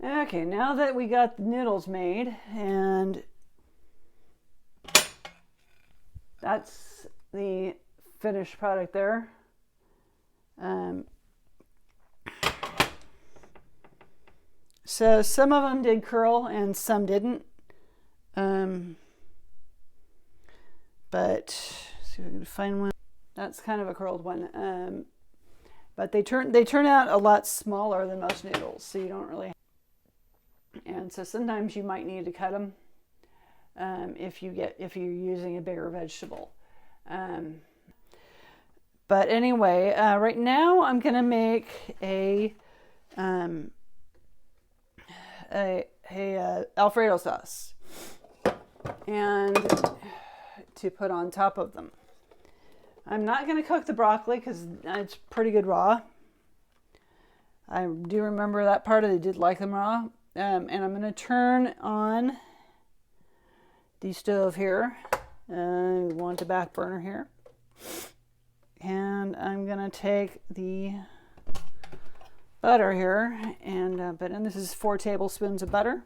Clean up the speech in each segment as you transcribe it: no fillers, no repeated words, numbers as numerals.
Okay, now that we got the noodles made, and that's the finished product there. So some of them did curl and some didn't. But see if I can find one. That's kind of a curled one. But they turn out a lot smaller than most noodles, so you don't really. And so sometimes you might need to cut them if you're using a bigger vegetable. But anyway, right now I'm gonna make a Alfredo sauce and to put on top of them. I'm not gonna cook the broccoli because it's pretty good raw. I do remember that part of it. I did like them raw. And I'm gonna turn on the stove here. We want the back burner here. And I'm gonna take the butter here and put in. This is 4 tablespoons of butter.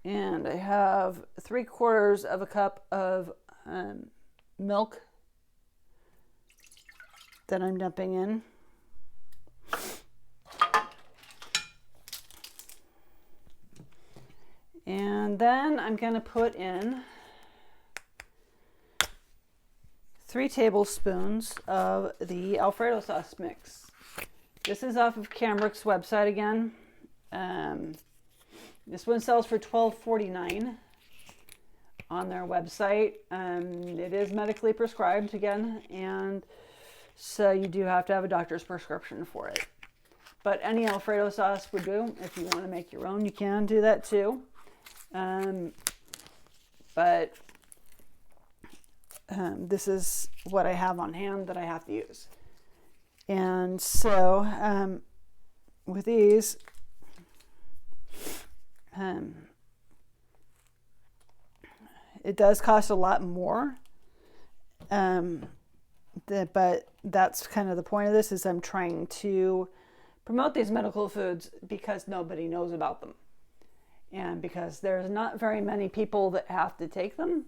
And I have 3/4 of a cup of milk that I'm dumping in. And then I'm going to put in 3 tablespoons of the Alfredo sauce mix. This is off of Cambrooke's website again. This one sells for $12.49 on their website. It is medically prescribed again, and so you do have to have a doctor's prescription for it. But any Alfredo sauce would do. If you want to make your own, you can do that too. But this is what I have on hand that I have to use. And so with these, it does cost a lot more. But that's kind of the point of this, is I'm trying to promote these medical foods because nobody knows about them. And because there's not very many people that have to take them.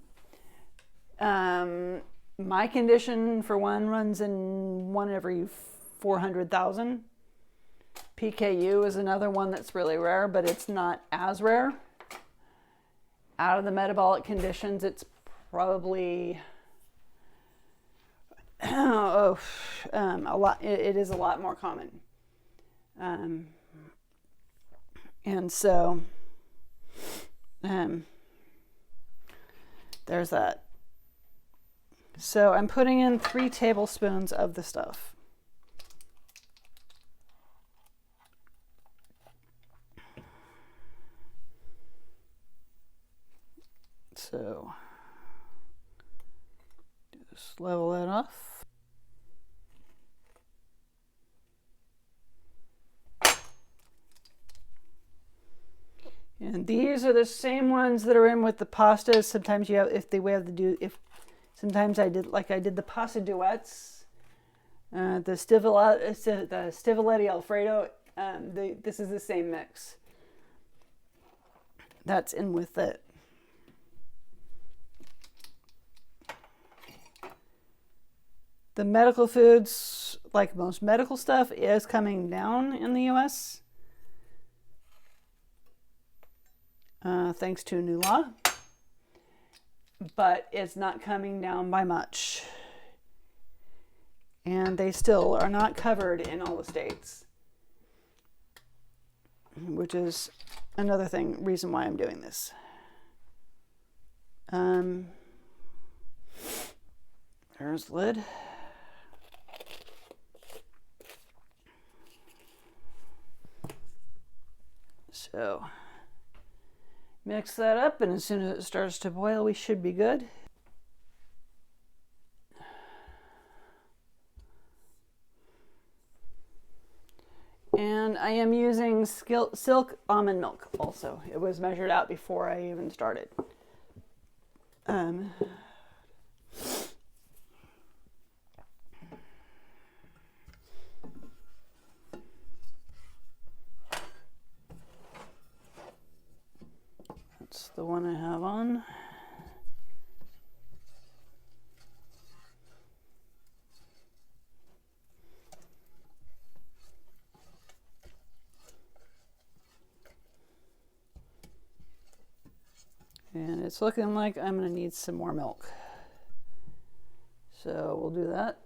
My condition, for one, runs in 1 every 400,000. PKU is another one that's really rare, but it's not as rare. Out of the metabolic conditions, it's probably a lot. It is a lot more common. And so there's that. So I'm putting in 3 tablespoons of the stuff. So just level that off. And these are the same ones that are in with the pastas. Sometimes you have, sometimes I did the pasta duets, the Stivoletti Alfredo. This is the same mix. That's in with it. The medical foods, like most medical stuff, is coming down in the US. Thanks to a new law. But it's not coming down by much. And they still are not covered in all the states. Which is another reason why I'm doing this. There's the lid. So mix that up, and as soon as it starts to boil, we should be good. And I am using silk almond milk also. It was measured out before I even started. the one I have on. And it's looking like I'm going to need some more milk. So we'll do that.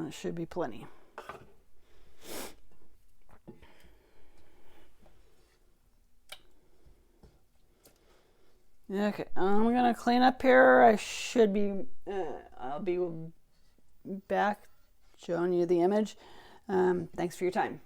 It should be plenty. Okay, I'm gonna clean up here. I should be, I'll be back showing you the image. Thanks for your time.